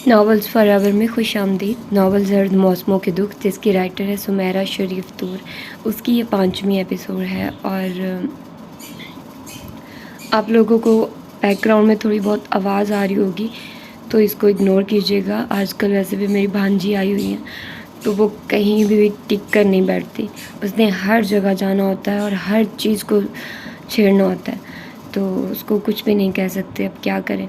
Novels for ever میں خوش آمدید۔ ناول زرد موسموں کے دکھ، جس کی رائٹر ہے سمیرہ شریف طور، اس کی یہ 5ویں ایپیسوڈ ہے۔ اور آپ لوگوں کو بیک گراؤنڈ میں تھوڑی بہت آواز آ رہی ہوگی تو اس کو اگنور کیجیے گا۔ آج کل ویسے بھی میری بھانجی آئی ہوئی ہیں تو وہ کہیں بھی ٹک کر نہیں بیٹھتی، اس نے ہر جگہ جانا ہوتا ہے اور ہر چیز کو چھیڑنا ہوتا ہے، تو اس کو کچھ بھی نہیں کہہ سکتے، اب کیا کریں۔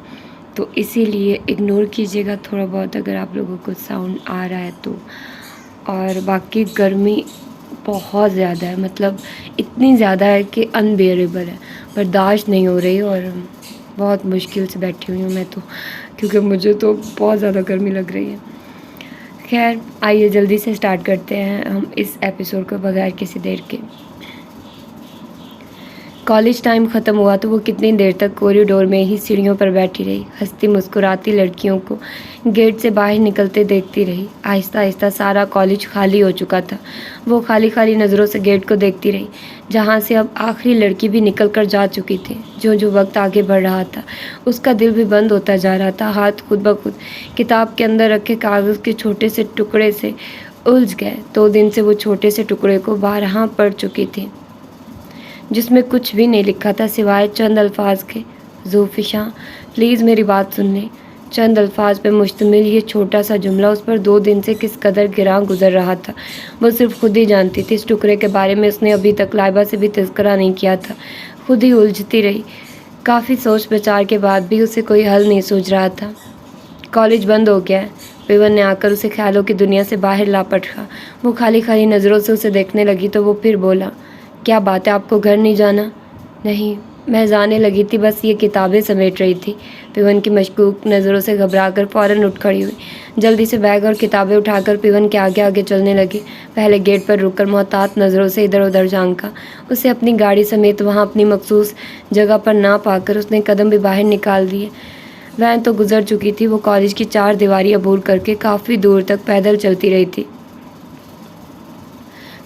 تو اسی لیے اگنور کیجیے گا تھوڑا بہت اگر آپ لوگوں کو ساؤنڈ آ رہا ہے تو۔ اور باقی گرمی بہت زیادہ ہے، مطلب اتنی زیادہ ہے کہ انبیئریبل ہے، برداشت نہیں ہو رہی، اور بہت مشکل سے بیٹھی ہوئی ہوں میں تو، کیونکہ مجھے تو بہت زیادہ گرمی لگ رہی ہے۔ خیر آئیے جلدی سے سٹارٹ کرتے ہیں ہم اس ایپیسوڈ کو بغیر کسی دیر کے۔ کالج ٹائم ختم ہوا تو وہ کتنی دیر تک کوریڈور میں ہی سیڑھیوں پر بیٹھی رہی، ہنستی مسکراتی لڑکیوں کو گیٹ سے باہر نکلتے دیکھتی رہی۔ آہستہ آہستہ سارا کالج خالی ہو چکا تھا، وہ خالی خالی نظروں سے گیٹ کو دیکھتی رہی، جہاں سے اب آخری لڑکی بھی نکل کر جا چکی تھی۔ جو وقت آگے بڑھ رہا تھا اس کا دل بھی بند ہوتا جا رہا تھا، ہاتھ خود بخود کتاب کے اندر رکھے کاغذ کے چھوٹے سے ٹکڑے سے الجھ گئے۔ 2 دن سے وہ چھوٹے سے ٹکڑے کو 12 پڑھ چکی تھی، جس میں کچھ بھی نہیں لکھا تھا سوائے چند الفاظ کے۔ زوفشاں پلیز میری بات سن لیں۔ چند الفاظ پہ مشتمل یہ چھوٹا سا جملہ اس پر 2 دن سے کس قدر گراں گزر رہا تھا، وہ صرف خود ہی جانتی تھی۔ اس ٹکڑے کے بارے میں اس نے ابھی تک لائبہ سے بھی تذکرہ نہیں کیا تھا، خود ہی الجھتی رہی۔ کافی سوچ بچار کے بعد بھی اسے کوئی حل نہیں سوچ رہا تھا۔ کالج بند ہو گیا ہے، پیون نے آ کر اسے خیالوں کی دنیا سے باہر لا پٹکا۔ وہ خالی خالی نظروں سے اسے دیکھنے لگی تو وہ پھر بولا، کیا بات ہے، آپ کو گھر نہیں جانا؟ نہیں، محض آنے لگی تھی، بس یہ کتابیں سمیٹ رہی تھی۔ پیون کی مشکوک نظروں سے گھبرا کر فوراً اٹھ کھڑی ہوئی، جلدی سے بیگ اور کتابیں اٹھا کر پیون کے آگے آگے چلنے لگی۔ پہلے گیٹ پر رک کر محتاط نظروں سے ادھر ادھر جھانکا، اسے اپنی گاڑی سمیت وہاں اپنی مخصوص جگہ پر نہ پا کر اس نے قدم بھی باہر نکال دیے۔ وین تو گزر چکی تھی، وہ کالج کی 4 دیواری عبور کر کے کافی دور تک پیدل چلتی رہی تھی،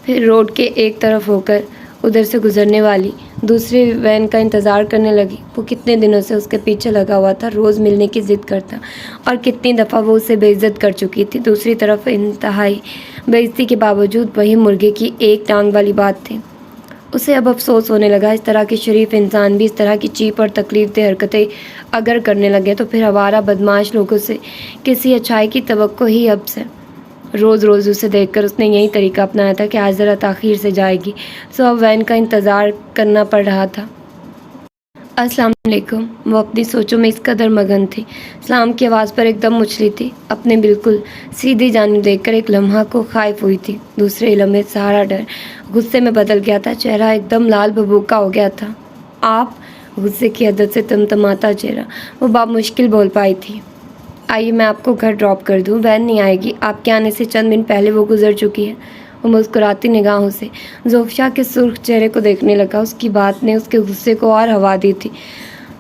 پھر روڈ کے ایک طرف ہو کر ادھر سے گزرنے والی دوسری وین کا انتظار کرنے لگی۔ وہ کتنے دنوں سے اس کے پیچھے لگا ہوا تھا، روز ملنے کی ضد کرتا، اور کتنی دفعہ وہ اسے بے عزت کر چکی تھی۔ دوسری طرف انتہائی بے عزتی کے باوجود وہی مرغے کی ایک ٹانگ والی بات تھی۔ اسے اب افسوس ہونے لگا، اس طرح کے شریف انسان بھی اس طرح کی چیپ اور تکلیف دہ حرکتیں اگر کرنے لگے تو پھر آوارہ بدمعاش لوگوں سے کسی اچھائی کی توقع ہی اب سے۔ روز روز اسے دیکھ کر اس نے یہی طریقہ اپنایا تھا کہ آج ذرا تاخیر سے جائے گی، سو اب وین کا انتظار کرنا پڑ رہا تھا۔ السلام علیکم۔ وہ اپنی سوچوں میں اس قدر مگن تھی، سلام کی آواز پر ایک دم اچھلی تھی، اپنے بالکل سیدھی جانب دیکھ کر ایک لمحہ کو خائف ہوئی تھی، دوسرے لمحے سارا ڈر غصے میں بدل گیا تھا، چہرہ ایک دم لال بھبوکا ہو گیا تھا۔ آپ؟ غصے کی حدت سے تمتماتا چہرہ وہ بامشکل بول پائی تھی۔ آئیے میں آپ کو گھر ڈراپ کر دوں، وین نہیں آئے گی، آپ کے آنے سے چند منٹ پہلے وہ گزر چکی ہے۔ وہ مسکراتی نگاہوں سے زوفشاں کے سرخ چہرے کو دیکھنے لگا، اس کی بات نے اس کے غصے کو اور ہوا دی تھی۔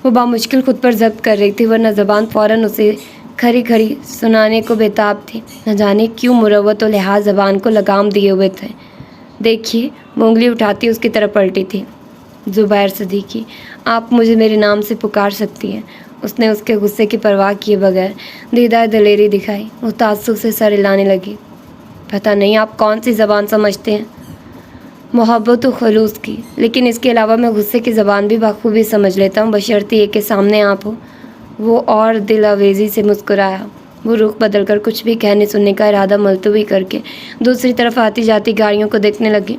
وہ بامشکل خود پر ضبط کر رہی تھی، ورنہ زبان فوراً اسے کھری کھری سنانے کو بےتاب تھی۔ نہ جانے کیوں مروت و لحاظ زبان کو لگام دیے ہوئے تھے۔ دیکھیے، وہ انگلی اٹھاتی اس کی طرف پلٹی تھی۔ زبیر صدیقی، آپ مجھے میرے نام سے پکار سکتی ہیں۔ اس نے اس کے غصے کی پرواہ کیے بغیر دیدہ دلیری دکھائی۔ وہ تعصب سے سر ہلانے لگی۔ پتہ نہیں آپ کون سی زبان سمجھتے ہیں؟ محبت و خلوص کی، لیکن اس کے علاوہ میں غصے کی زبان بھی بخوبی سمجھ لیتا ہوں، بشرطیہ یہ کہ سامنے آپ ہو۔ وہ اور دل آویزی سے مسکرایا۔ وہ رخ بدل کر کچھ بھی کہنے سننے کا ارادہ ملتوی کر کے دوسری طرف آتی جاتی گاڑیوں کو دیکھنے لگی۔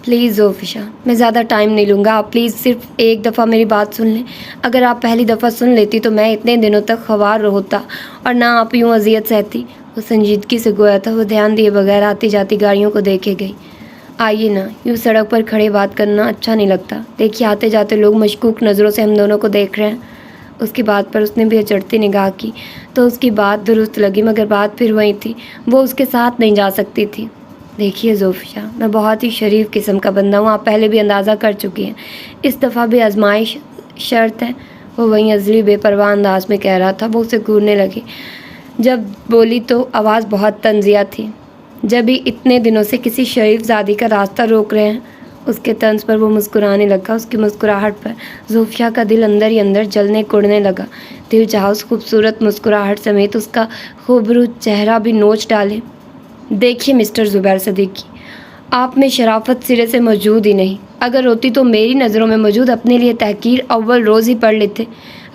پلیز زوفشاں، میں زیادہ ٹائم نہیں لوں گا، آپ پلیز صرف ایک دفعہ میری بات سن لیں۔ اگر آپ پہلی دفعہ سن لیتی تو میں اتنے دنوں تک خوار ہوتا اور نہ آپ یوں اذیت سہتی۔ وہ سنجیدگی سے گویا تھا، وہ دھیان دیے بغیر آتی جاتی گاڑیوں کو دیکھے گئی۔ آئیے نا، یوں سڑک پر کھڑے بات کرنا اچھا نہیں لگتا، دیکھیے آتے جاتے لوگ مشکوک نظروں سے ہم دونوں کو دیکھ رہے ہیں۔ اس کی بات پر اس نے بھی اچڑتی نگاہ کی تو اس کی بات درست لگی، مگر بات پھر وہی تھی، وہ اس کے ساتھ نہیں جا سکتی تھی۔ دیکھیے زوفشاں، میں بہت ہی شریف قسم کا بندہ ہوں، آپ پہلے بھی اندازہ کر چکی ہیں، اس دفعہ بھی آزمائش شرط ہے۔ وہ وہیں ازلی بے پرواہ انداز میں کہہ رہا تھا۔ وہ اسے گھورنے لگی، جب بولی تو آواز بہت طنزیہ تھی۔ جب ہی اتنے دنوں سے کسی شریف زادی کا راستہ روک رہے ہیں، اس کے طنز پر وہ مسکرانے لگا۔ اس کی مسکراہٹ پر زوفیہ کا دل اندر ہی اندر جلنے کوڑنے لگا۔ دل چاہا اس خوبصورت مسکراہٹ سمیت اس کا خوبرو چہرہ بھی نوچ ڈالے۔ دیکھیے مسٹر زبیر صدیقی، آپ میں شرافت سرے سے موجود ہی نہیں۔ اگر ہوتی تو میری نظروں میں موجود اپنے لیے تحقیر اول روز ہی پڑھ لیتے۔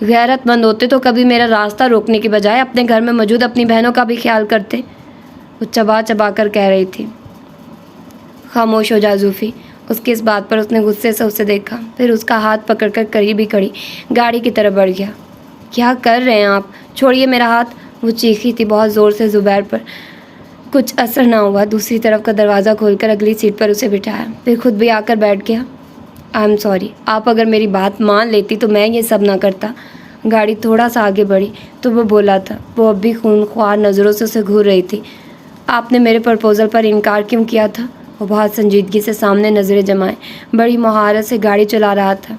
غیرت مند ہوتے تو کبھی میرا راستہ روکنے کے بجائے اپنے گھر میں موجود اپنی بہنوں کا بھی خیال کرتے۔ وہ چبا چبا کر کہہ رہی تھی۔ خاموش ہو جا زوفی۔ اس کی اس بات پر اس نے غصے سے اسے دیکھا، پھر اس کا ہاتھ پکڑ کر قریب ہی کھڑی گاڑی کی طرف بڑھ گیا۔ کیا کر رہے ہیں آپ؟ چھوڑیے میرا ہاتھ، وہ چیخی تھی بہت زور سے زبیر پر۔ کچھ اثر نہ ہوا۔ دوسری طرف کا دروازہ کھول کر اگلی سیٹ پر اسے بٹھایا، پھر خود بھی آ کر بیٹھ گیا۔ آئی ایم سوری، آپ اگر میری بات مان لیتی تو میں یہ سب نہ کرتا۔ گاڑی تھوڑا سا آگے بڑھی تو وہ بولا تھا۔ وہ اب بھی خونخوار نظروں سے اسے گھور رہی تھی۔ آپ نے میرے پرپوزل پر انکار کیوں کیا تھا؟ وہ بہت سنجیدگی سے سامنے نظریں جمائے بڑی مہارت سے گاڑی چلا رہا تھا۔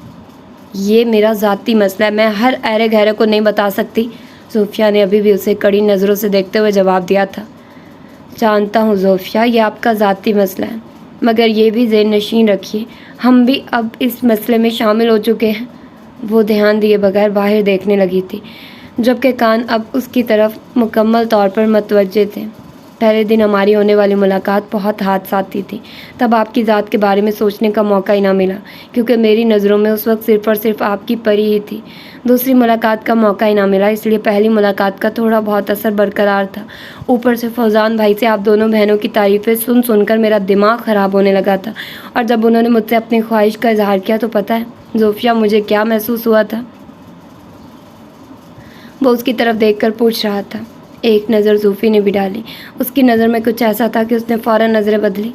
یہ میرا ذاتی مسئلہ ہے، میں ہر ایرے گہرے کو نہیں بتا سکتی۔ زوفیہ نے ابھی بھی اسے کڑی نظروں سے دیکھتے ہوئے جواب دیا تھا۔ جانتا ہوں زوفیہ، یہ آپ کا ذاتی مسئلہ ہے، مگر یہ بھی ذہن نشین رکھیے ہم بھی اب اس مسئلے میں شامل ہو چکے ہیں۔ وہ دھیان دیے بغیر باہر دیکھنے لگی تھی، جبکہ کان اب اس کی طرف مکمل طور پر متوجہ تھے۔ پہلے دن ہماری ہونے والی ملاقات بہت حادثاتی تھی۔ تب آپ کی ذات کے بارے میں سوچنے کا موقع ہی نہ ملا، کیونکہ میری نظروں میں اس وقت صرف اور صرف آپ کی پری ہی تھی۔ دوسری ملاقات کا موقع ہی نہ ملا، اس لیے پہلی ملاقات کا تھوڑا بہت اثر برقرار تھا۔ اوپر سے فوزان بھائی سے آپ دونوں بہنوں کی تعریفیں سن سن کر میرا دماغ خراب ہونے لگا تھا، اور جب انہوں نے مجھ سے اپنی خواہش کا اظہار کیا تو پتہ ہے زوفیہ مجھے کیا محسوس ہوا تھا؟ وہ اس کی طرف دیکھ کر پوچھ رہا تھا۔ ایک نظر زوفی نے بھی ڈالی۔ اس کی نظر میں کچھ ایسا تھا کہ اس نے فوراً نظریں بدلی۔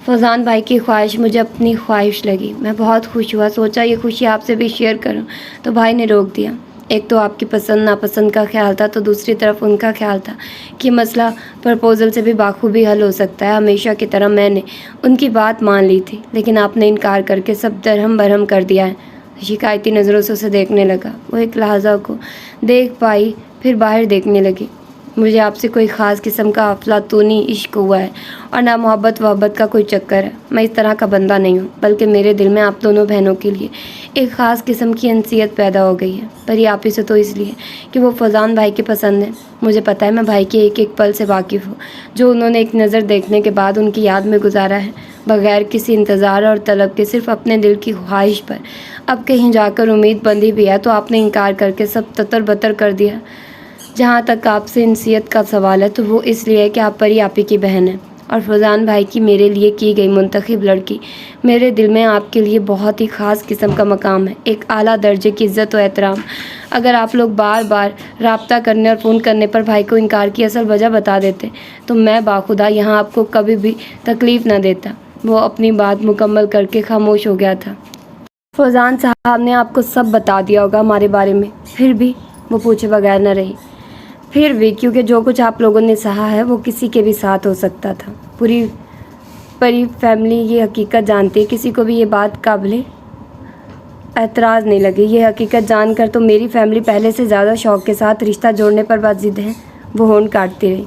فوزان بھائی کی خواہش مجھے اپنی خواہش لگی۔ میں بہت خوش ہوا، سوچا یہ خوشی آپ سے بھی شیئر کروں، تو بھائی نے روک دیا۔ ایک تو آپ کی پسند ناپسند کا خیال تھا، تو دوسری طرف ان کا خیال تھا کہ مسئلہ پرپوزل سے بھی بخوبی حل ہو سکتا ہے۔ ہمیشہ کی طرح میں نے ان کی بات مان لی تھی، لیکن آپ نے انکار کر کے سب درہم برہم کر دیا ہے۔ شکایتی نظروں سے اسے دیکھنے لگا۔ وہ ایک لحظہ کو دیکھ پائی، پھر باہر دیکھنے لگی۔ مجھے آپ سے کوئی خاص قسم کا افلاطونی عشق ہوا ہے، اور نہ محبت کا کوئی چکر ہے۔ میں اس طرح کا بندہ نہیں ہوں، بلکہ میرے دل میں آپ دونوں بہنوں کے لیے ایک خاص قسم کی انسیت پیدا ہو گئی ہے۔ پری آپی سے تو اس لیے کہ وہ فوزان بھائی کے پسند ہیں۔ مجھے پتہ ہے میں بھائی کے ایک ایک پل سے واقف ہوں، جو انہوں نے ایک نظر دیکھنے کے بعد ان کی یاد میں گزارا ہے، بغیر کسی انتظار اور طلب کے، صرف اپنے دل کی خواہش پر۔ اب کہیں جا کر امید بندی بھی ہے تو آپ نے انکار کر کے سب تتر بتر کر دیا۔ جہاں تک آپ سے انسیت کا سوال ہے تو وہ اس لیے کہ آپ پری آپی کی بہن ہیں، اور فوزان بھائی کی میرے لیے کی گئی منتخب لڑکی میرے دل میں آپ کے لیے بہت ہی خاص قسم کا مقام ہے، ایک اعلیٰ درجے کی عزت و احترام۔ اگر آپ لوگ بار بار رابطہ کرنے اور فون کرنے پر بھائی کو انکار کی اصل وجہ بتا دیتے تو میں باخدا یہاں آپ کو کبھی بھی تکلیف نہ دیتا۔ وہ اپنی بات مکمل کر کے خاموش ہو گیا تھا۔ فوزان صاحب نے آپ کو سب بتا دیا ہوگا ہمارے بارے میں؟ پھر بھی وہ پوچھے بغیر نہ رہی۔ پھر بھی کیونکہ جو کچھ آپ لوگوں نے سہا ہے وہ کسی کے بھی ساتھ ہو سکتا تھا۔ پری فیملی یہ حقیقت جانتی ہے، کسی کو بھی یہ بات قابل اعتراض نہیں لگی۔ یہ حقیقت جان کر تو میری فیملی پہلے سے زیادہ شوق کے ساتھ رشتہ جوڑنے پر بضد ہے۔ وہ ہونٹ کاٹتی رہی۔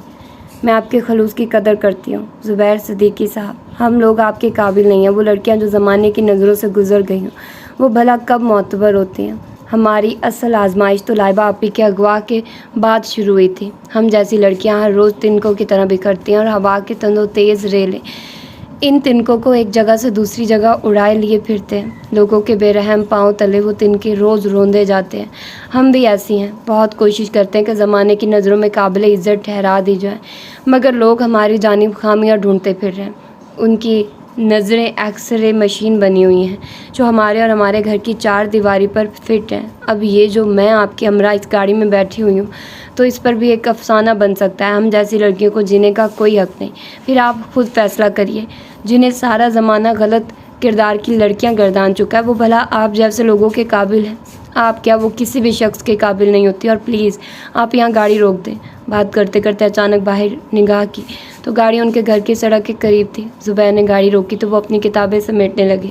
میں آپ کے خلوص کی قدر کرتی ہوں زبیر صدیقی صاحب، ہم لوگ آپ کے قابل نہیں ہیں۔ وہ لڑکیاں جو زمانے کی نظروں سے گزر گئی ہوں وہ بھلا کب معتبر ہوتی ہیں؟ ہماری اصل آزمائش تو لائبہ آپی کے اغوا کے بعد شروع ہوئی تھی۔ ہم جیسی لڑکیاں ہر روز تنکوں کی طرح بکھرتی ہیں، اور ہوا کے تندوں تیز ریلیں ان تنکوں کو ایک جگہ سے دوسری جگہ اڑائے لیے پھرتے ہیں۔ لوگوں کے بے رحم پاؤں تلے وہ تنکے روز روندے جاتے ہیں۔ ہم بھی ایسی ہیں، بہت کوشش کرتے ہیں کہ زمانے کی نظروں میں قابل عزت ٹھہرا دی جائیں، مگر لوگ ہماری جانب خامیاں ڈھونڈتے پھر رہے ہیں۔ ان کی نظریں ایکس رے مشین بنی ہوئی ہیں جو ہمارے اور ہمارے گھر کی چار دیواری پر فٹ ہیں۔ اب یہ جو میں آپ کے ہمراہ اس گاڑی میں بیٹھی ہوئی ہوں تو اس پر بھی ایک افسانہ بن سکتا ہے۔ ہم جیسی لڑکیوں کو جینے کا کوئی حق نہیں۔ پھر آپ خود فیصلہ کریے، جنہیں سارا زمانہ غلط کردار کی لڑکیاں گردان چکا ہے، وہ بھلا آپ جیسے لوگوں کے قابل ہیں؟ آپ کیا وہ کسی بھی شخص کے قابل نہیں ہوتی؟ اور پلیز آپ یہاں گاڑی روک دیں۔ بات کرتے کرتے اچانک باہر نگاہ کی تو گاڑی ان کے گھر کی سڑک کے قریب تھی۔ زبیر نے گاڑی روکی تو وہ اپنی کتابیں سمیٹنے لگے۔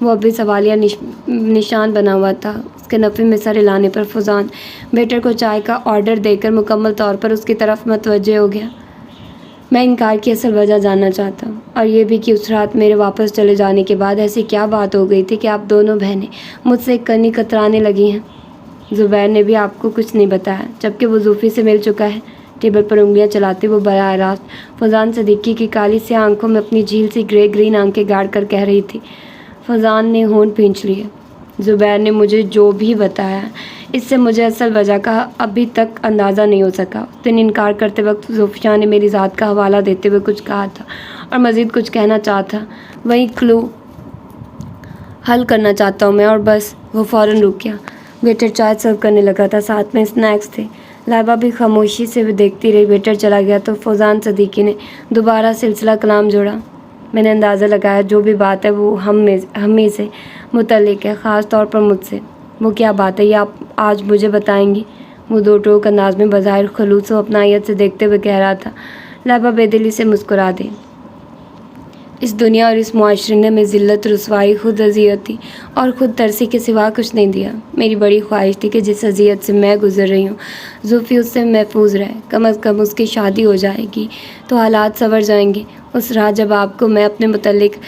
وہ اب بھی سوالیہ نشان بنا ہوا تھا۔ اس کے نفی میں سر ہلانے پر فوزان ویٹر کو چائے کا آرڈر دے کر مکمل طور پر اس کی طرف متوجہ ہو گیا۔ میں انکار کی اصل وجہ جاننا چاہتا ہوں، اور یہ بھی کہ اس رات میرے واپس چلے جانے کے بعد ایسی کیا بات ہو گئی تھی کہ آپ دونوں بہنیں مجھ سے کنی کترانے لگی ہیں۔ زبیر نے بھی آپ کو کچھ نہیں بتایا، جبکہ وہ زوفی سے مل چکا ہے؟ ٹیبل پر انگلیاں چلاتے وہ براہ راست فوزان صدیقی کی کالی سیاہ آنکھوں میں اپنی جھیل سی گرے گرین آنکھیں گاڑ کر کہہ رہی تھی۔ فوزان نے ہونٹ بھینچ لیے۔ زبیر نے مجھے جو بھی بتایا، اس سے مجھے اصل وجہ کا ابھی تک اندازہ نہیں ہو سکا۔ اس دن انکار کرتے وقت زوفیہ نے میری ذات کا حوالہ دیتے ہوئے کچھ کہا تھا اور مزید کچھ کہنا چاہتا، وہی کلو حل کرنا چاہتا ہوں میں، اور بس۔ وہ فوراً رک گیا۔ ویٹر چائے سرو کرنے لگا تھا، ساتھ میں اسنیکس تھے۔ لائبہ بھی خاموشی سے دیکھتی رہی۔ ویٹر چلا گیا تو فوزان صدیقی نے دوبارہ سلسلہ کلام جوڑا۔ میں نے اندازہ لگایا جو بھی بات ہے وہ ہم ہی سے متعلق ہے، خاص طور پر مجھ سے۔ وہ کیا بات ہے یہ آپ آج مجھے بتائیں گی؟ وہ دو ٹوک انداز میں بظاہر خلوص و اپنائیت سے دیکھتے ہوئے کہہ رہا تھا۔ لائبہ بے دلی سے مسکرا دی۔ اس دنیا اور اس معاشرے نے ہمیں ذلت، رسوائی، خود اذیتی اور خود ترسی کے سوا کچھ نہیں دیا۔ میری بڑی خواہش تھی کہ جس اذیت سے میں گزر رہی ہوں زوفی اس سے محفوظ رہے۔ کم از کم اس کی شادی ہو جائے گی تو حالات سنور جائیں گے۔ اس رات جب آپ کو میں اپنے متعلق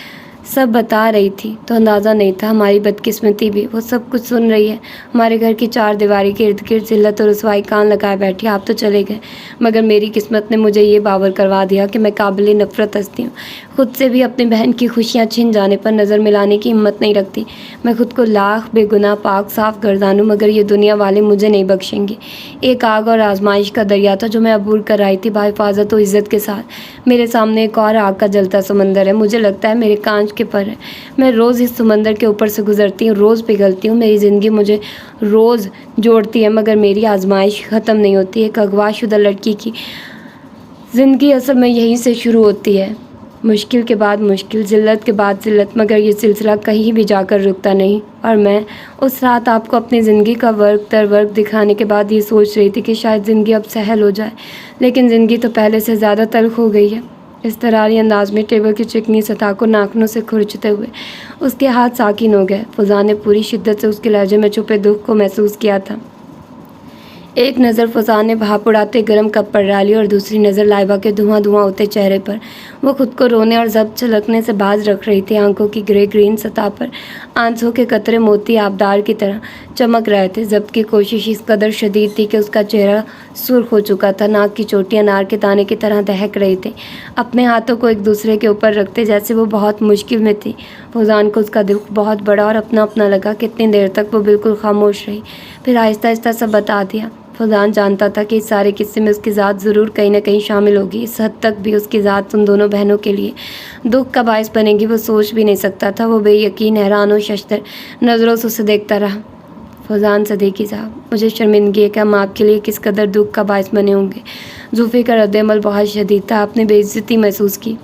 سب بتا رہی تھی تو اندازہ نہیں تھا ہماری بدقسمتی بھی وہ سب کچھ سن رہی ہے۔ ہمارے گھر کی چار دیواری کے ارد گرد ذلت اور رسوائی کان لگائے بیٹھی۔ آپ تو چلے گئے، مگر میری قسمت نے مجھے یہ باور کروا دیا کہ میں قابل نفرت ہستی ہوں، خود سے بھی اپنی بہن کی خوشیاں چھن جانے پر نظر ملانے کی ہمت نہیں رکھتی۔ میں خود کو لاکھ بے گناہ پاک صاف گردانوں مگر یہ دنیا والے مجھے نہیں بخشیں گے۔ ایک آگ اور آزمائش کا دریا تھا جو میں عبور کر آئی تھی بحفاظت و عزت کے ساتھ۔ میرے سامنے ایک اور آگ کا جلتا سمندر ہے، مجھے لگتا ہے میرے کانچ کے پر ہے۔ میں روز اس سمندر کے اوپر سے گزرتی ہوں، روز پگھلتی ہوں۔ میری زندگی مجھے روز جوڑتی ہے مگر میری آزمائش ختم نہیں ہوتی۔ ایک اغوا شدہ لڑکی کی زندگی اصل میں یہیں سے شروع ہوتی ہے، مشکل کے بعد مشکل، ذلت کے بعد ذلت، مگر یہ سلسلہ کہیں بھی جا کر رکتا نہیں۔ اور میں اس رات آپ کو اپنی زندگی کا ورق در ورق دکھانے کے بعد یہ سوچ رہی تھی کہ شاید زندگی اب سہل ہو جائے، لیکن زندگی تو پہلے سے زیادہ تلخ ہو گئی ہے۔ اس طراری انداز میں ٹیبل کی چکنی سطح کو ناخنوں سے کھرچتے ہوئے اس کے ہاتھ ساکن ہو گئے۔ فوزان نے پوری شدت سے اس کے لہجے میں چھپے دکھ کو محسوس کیا تھا۔ ایک نظر فوزان نے بھاپ اڑاتے گرم کپ پر ڈالی اور دوسری نظر لائبہ کے دھواں دھواں ہوتے چہرے پر۔ وہ خود کو رونے اور ضبط چھلکنے سے باز رکھ رہی تھی۔ آنکھوں کی گرے گرین سطح پر آنسوں کے قطرے موتی آبدار کی طرح چمک رہے تھے۔ ضبط کی کوشش اس قدر شدید تھی کہ اس کا چہرہ سرخ ہو چکا تھا، ناک کی چوٹی انار کے دانے کی طرح دہک رہی تھی۔ اپنے ہاتھوں کو ایک دوسرے کے اوپر رکھتے جیسے وہ بہت مشکل میں تھی۔ فوزان کو اس کا دکھ بہت بڑا اور اپنا اپنا لگا۔ کتنی دیر تک وہ بالکل خاموش رہی، پھر آہستہ آہستہ سب بتا دیا۔ فوزان جانتا تھا کہ اس سارے قصے میں اس کی ذات ضرور کہیں نہ کہیں شامل ہوگی۔ اس حد تک بھی اس کی ذات ان دونوں بہنوں کے لیے دکھ کا باعث بنے گی وہ سوچ بھی نہیں سکتا تھا۔ وہ بے یقین، حیران و ششدر نظروں سے اسے دیکھتا رہا۔ فوزان صدیقی صاحب، مجھے شرمندگی ہے کہ ہم آپ کے لیے کس قدر دکھ کا باعث بنے ہوں گے۔ زوفی کا رد عمل بہت شدید تھا۔ آپ نے بے عزتی محسوس کی،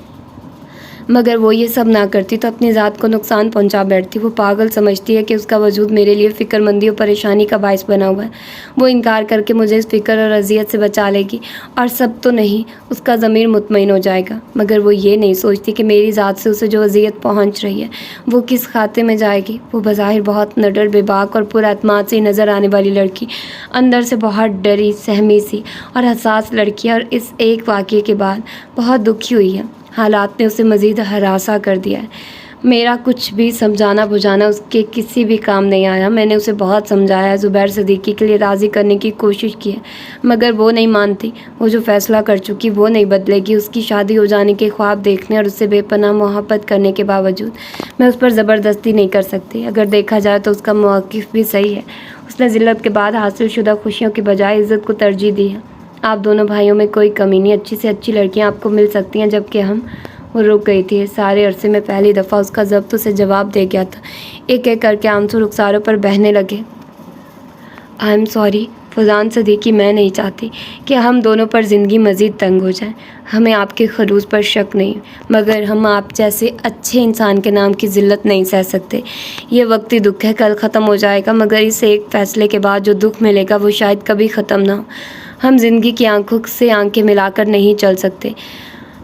مگر وہ یہ سب نہ کرتی تو اپنی ذات کو نقصان پہنچا بیٹھتی۔ وہ پاگل سمجھتی ہے کہ اس کا وجود میرے لیے فکر مندی اور پریشانی کا باعث بنا ہوا ہے۔ وہ انکار کر کے مجھے اس فکر اور اذیت سے بچا لے گی، اور سب تو نہیں، اس کا ضمیر مطمئن ہو جائے گا۔ مگر وہ یہ نہیں سوچتی کہ میری ذات سے اسے جو اذیت پہنچ رہی ہے وہ کس کھاتے میں جائے گی۔ وہ بظاہر بہت نڈر، بے باک اور پر اعتماد سی نظر آنے والی لڑکی اندر سے بہت ڈری، سہمی سی اور حساس لڑکی، اور اس ایک واقعے کے بعد بہت دکھی ہوئی ہے۔ حالات نے اسے مزید ہراساں کر دیا ہے۔ میرا کچھ بھی سمجھانا بجھانا اس کے کسی بھی کام نہیں آیا۔ میں نے اسے بہت سمجھایا ہے، زبیر صدیقی کے لیے راضی کرنے کی کوشش کی ہے، مگر وہ نہیں مانتی۔ وہ جو فیصلہ کر چکی وہ نہیں بدلے گی۔ اس کی شادی ہو جانے کے خواب دیکھنے اور اس سے بے پناہ محبت کرنے کے باوجود میں اس پر زبردستی نہیں کر سکتی۔ اگر دیکھا جائے تو اس کا موقف بھی صحیح ہے۔ اس نے ذلت کے بعد حاصل شدہ خوشیوں کی بجائے عزت کو ترجیح دی ہے۔ آپ دونوں بھائیوں میں کوئی کمی نہیں، اچھی سے اچھی لڑکیاں آپ کو مل سکتی ہیں، جبکہ ہم۔ وہ رک گئی تھی۔ سارے عرصے میں پہلی دفعہ اس کا ضبط اسے جواب دے گیا تھا۔ ایک ایک کر کے آنسو رخساروں پر بہنے لگے۔ I am sorry Fauzan Siddiqui, میں نہیں چاہتی کہ ہم دونوں پر زندگی مزید تنگ ہو جائے۔ ہمیں آپ کے خلوص پر شک نہیں، مگر ہم آپ جیسے اچھے انسان کے نام کی ذلت نہیں سہ سکتے۔ یہ وقتی دکھ ہے، کل ختم ہو جائے گا، مگر اس ایک فیصلے کے بعد جو دکھ ملے گا وہ شاید کبھی ختم نہ ہو۔ ہم زندگی کی آنکھوں سے آنکھیں ملا کر نہیں چل سکتے۔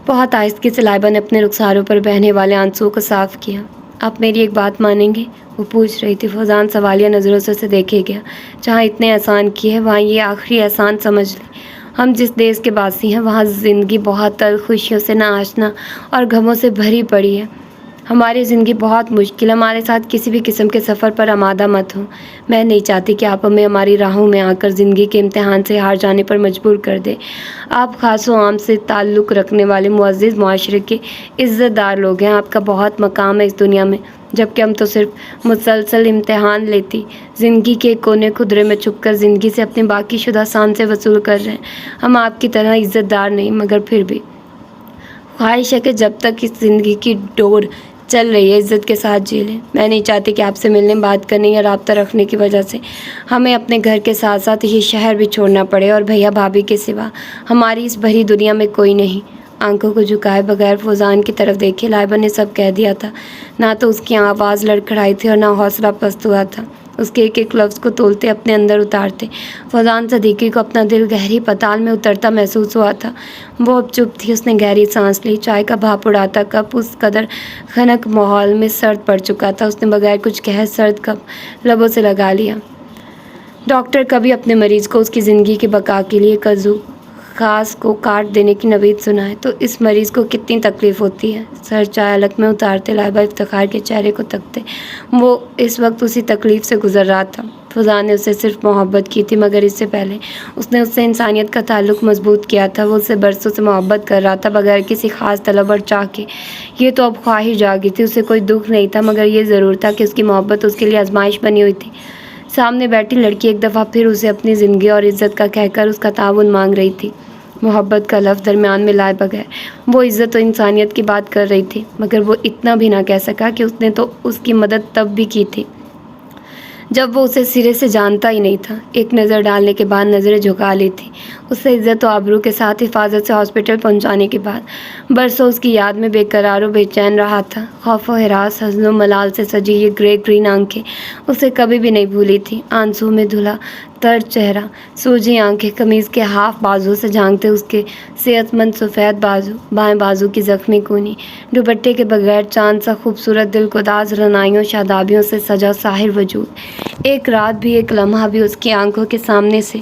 بہت آہستگی سے لائبہ نے اپنے رخساروں پر بہنے والے آنسوؤں کو صاف کیا۔ آپ میری ایک بات مانیں گے؟ وہ پوچھ رہی تھی۔ فوزان سوالیہ نظروں سے اسے دیکھے گیا۔ جہاں اتنے احسان کیے ہیں وہاں یہ آخری احسان سمجھ لیں۔ ہم جس دیش کے باسی ہیں وہاں زندگی بہت تلخ، خوشیوں سے ناآشنا اور غموں سے بھری پڑی ہے۔ ہماری زندگی بہت مشکل ہے۔ ہمارے ساتھ کسی بھی قسم کے سفر پر آمادہ مت ہوں۔ میں نہیں چاہتی کہ آپ ہمیں ہماری راہوں میں آ کر زندگی کے امتحان سے ہار جانے پر مجبور کر دیں۔ آپ خاص و عام سے تعلق رکھنے والے معزز معاشرے کے عزت دار لوگ ہیں۔ آپ کا بہت مقام ہے اس دنیا میں، جبکہ ہم تو صرف مسلسل امتحان لیتی زندگی کے ایک کونے خدرے میں چھپ کر زندگی سے اپنی باقی شدہ شان سے وصول کر رہے ہیں۔ ہم آپ کی طرح عزت دار نہیں، مگر پھر بھی خواہش ہے کہ جب تک اس زندگی کی ڈور چل رہی ہے عزت کے ساتھ جی لیں۔ میں نہیں چاہتی کہ آپ سے ملنے، بات کرنے یا رابطہ رکھنے کی وجہ سے ہمیں اپنے گھر کے ساتھ ساتھ یہ شہر بھی چھوڑنا پڑے، اور بھیا بھابھی کے سوا ہماری اس بھری دنیا میں کوئی نہیں۔ آنکھوں کو جھکائے بغیر فوزان کی طرف دیکھے۔ لائبہ نے سب کہہ دیا تھا۔ نہ تو اس کی آواز لڑکھڑائی تھی اور نہ حوصلہ پست ہوا تھا۔ اس کے ایک ایک لفظ کو تولتے اپنے اندر اتارتے فوزان صدیقی کو اپنا دل گہری پتال میں اترتا محسوس ہوا تھا۔ وہ اب چپ تھی۔ اس نے گہری سانس لی۔ چائے کا بھاپ اڑاتا کپ اس قدر خنک ماحول میں سرد پڑ چکا تھا۔ اس نے بغیر کچھ کہے سرد کپ لبوں سے لگا لیا۔ ڈاکٹر کبھی اپنے مریض کو اس کی زندگی کی بقا کے لیے کزو خاص کو کاٹ دینے کی نوید سنائے تو اس مریض کو کتنی تکلیف ہوتی ہے۔ سر چائے الگ میں اتارتے لائبہ افتخار کے چہرے کو تکتے۔ وہ اس وقت اسی تکلیف سے گزر رہا تھا۔ فوزان نے اس سے صرف محبت کی تھی، مگر اس سے پہلے اس نے اس سے انسانیت کا تعلق مضبوط کیا تھا۔ وہ اس سے برسوں سے محبت کر رہا تھا، بغیر کسی خاص طلب اور چاہ کے۔ یہ تو اب خواہش جاگی تھی۔ اسے کوئی دکھ نہیں تھا، مگر یہ ضرور تھا کہ اس کی محبت اس کے لیے آزمائش بنی ہوئی تھی۔ سامنے بیٹھی لڑکی ایک دفعہ پھر اسے اپنی زندگی اور عزت کا کہہ کر اس کا تعاون مانگ رہی تھی۔ محبت کا لفظ درمیان میں لائے بغیر وہ عزت و انسانیت کی بات کر رہی تھی، مگر وہ اتنا بھی نہ کہہ سکا کہ اس نے تو اس کی مدد تب بھی کی تھی جب وہ اسے سرے سے جانتا ہی نہیں تھا۔ ایک نظر ڈالنے کے بعد نظریں جھکا لی تھی۔ اسے عزت و آبرو کے ساتھ حفاظت سے ہاسپٹل پہنچانے کے بعد برسوں اس کی یاد میں بے قرار و بے چین رہا تھا۔ خوف و ہراس، حزن و ملال سے سجی یہ گرے گرین آنکھیں اسے کبھی بھی نہیں بھولی تھی۔ آنسو میں دھلا تر چہرہ، سوجی آنکھیں، قمیض کے ہاف بازو سے جھانکتے اس کے صحت مند سفید بازو، بائیں بازو کی زخمی کونی، دوپٹے کے بغیر چاند سا خوبصورت دل گداز رنائیوں شادابیوں سے سجا ظاہر وجود۔ ایک رات بھی، ایک لمحہ بھی اس کی آنکھوں کے سامنے سے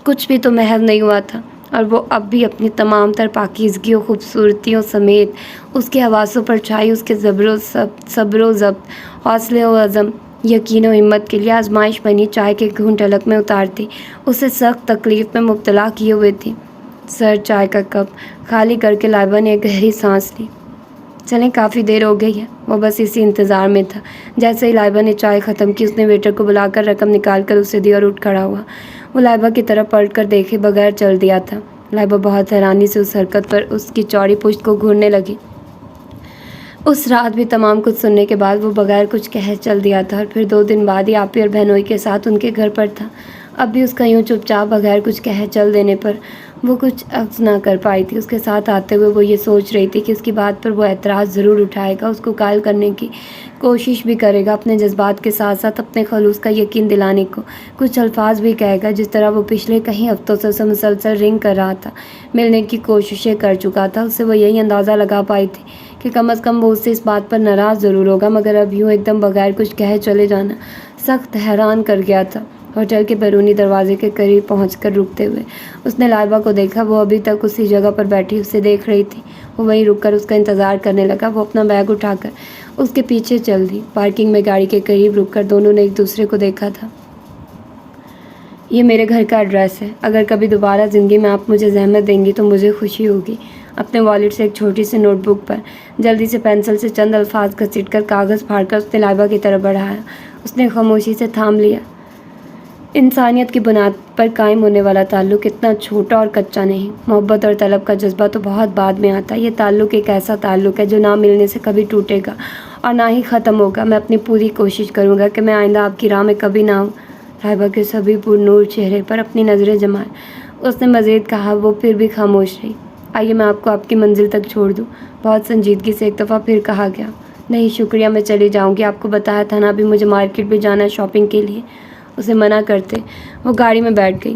کچھ بھی تو محو نہیں ہوا تھا، اور وہ اب بھی اپنی تمام تر پاکیزگی و خوبصورتیوں سمیت اس کے حواسوں پر چھائی اس کے صبر و ضبط، حوصلے و عزم، یقین و ہمت کے لیے آزمائش بنی چائے کے گھونٹ حلق میں اتارتی اسے سخت تکلیف میں مبتلا کیے ہوئے تھی۔ سر چائے کا کپ خالی کر کے لائبہ نے ایک گہری سانس لی۔ چلیں، کافی دیر ہو گئی ہے۔ وہ بس اسی انتظار میں تھا۔ جیسے ہی لائبہ نے چائے ختم کی اس نے ویٹر کو بلا کر رقم نکال کر اسے دی اور اٹھ کھڑا ہوا۔ وہ لائبہ کی طرف پلٹ کر دیکھے بغیر چل دیا تھا۔ لائبہ بہت حیرانی سے اس حرکت پر اس کی چوڑی پشت کو گھورنے لگی۔ اس رات بھی تمام کچھ سننے کے بعد وہ بغیر کچھ کہے چل دیا تھا، اور پھر 2 دن بعد ہی آپی اور بہنوئی کے ساتھ ان کے گھر پر تھا۔ اب بھی اس کا یوں چپ چاپ بغیر کچھ کہے چل دینے پر وہ کچھ عکس نہ کر پائی تھی۔ اس کے ساتھ آتے ہوئے وہ یہ سوچ رہی تھی کہ اس کی بات پر وہ اعتراض ضرور اٹھائے گا، اس کو قائل کرنے کی کوشش بھی کرے گا، اپنے جذبات کے ساتھ ساتھ اپنے خلوص کا یقین دلانے کو کچھ الفاظ بھی کہے گا، جس طرح وہ پچھلے کئی ہفتوں سے اسے مسلسل رنگ کر رہا تھا، ملنے کی کوششیں کر چکا تھا۔ اس سے وہ یہی اندازہ لگا پائی تھی کہ کم از کم وہ اس سے اس بات پر ناراض ضرور ہوگا، مگر اب یوں ایک دم بغیر کچھ کہے چلے جانا سخت حیران کر گیا تھا۔ ہوٹل کے بیرونی دروازے کے قریب پہنچ کر رکتے ہوئے اس نے لائبہ کو دیکھا۔ وہ ابھی تک اسی جگہ پر بیٹھی اسے دیکھ رہی تھی۔ وہ وہیں رک کر اس کا انتظار کرنے لگا۔ وہ اپنا بیگ اٹھا کر اس کے پیچھے چل دی۔ پارکنگ میں گاڑی کے قریب رک کر دونوں نے ایک دوسرے کو دیکھا تھا۔ یہ میرے گھر کا ایڈریس ہے۔ اگر کبھی دوبارہ زندگی میں آپ مجھے زحمت دیں گی تو مجھے خوشی ہوگی۔ اپنے والیٹ سے ایک چھوٹی سی نوٹ بک پر جلدی سے پینسل سے چند الفاظ گھسیٹ کر کاغذ پھاڑ کر اس نے لائبہ کی طرف بڑھایا۔ اس نے خاموشی سے تھام لیا۔ انسانیت کی بنیاد پر قائم ہونے والا تعلق اتنا چھوٹا اور کچا نہیں۔ محبت اور طلب کا جذبہ تو بہت بعد میں آتا ہے۔ یہ تعلق ایک ایسا تعلق ہے جو نہ ملنے سے کبھی ٹوٹے گا اور نہ ہی ختم ہوگا۔ میں اپنی پوری کوشش کروں گا کہ میں آئندہ آپ کی راہ میں کبھی نہ ہوں۔ لائبہ کے سبھی پر نور چہرے پر اپنی نظریں جمائے اس نے مزید کہا۔ وہ پھر بھی خاموش رہی۔ آئیے میں آپ کو آپ کی منزل تک چھوڑ دوں، بہت سنجیدگی سے ایک دفعہ پھر کہا گیا۔ نہیں شکریہ، میں چلی جاؤں گی، آپ کو بتایا تھا نا ابھی مجھے مارکیٹ بھی جانا ہے شاپنگ کے لیے۔ اسے منع کرتے وہ گاڑی میں بیٹھ گئی۔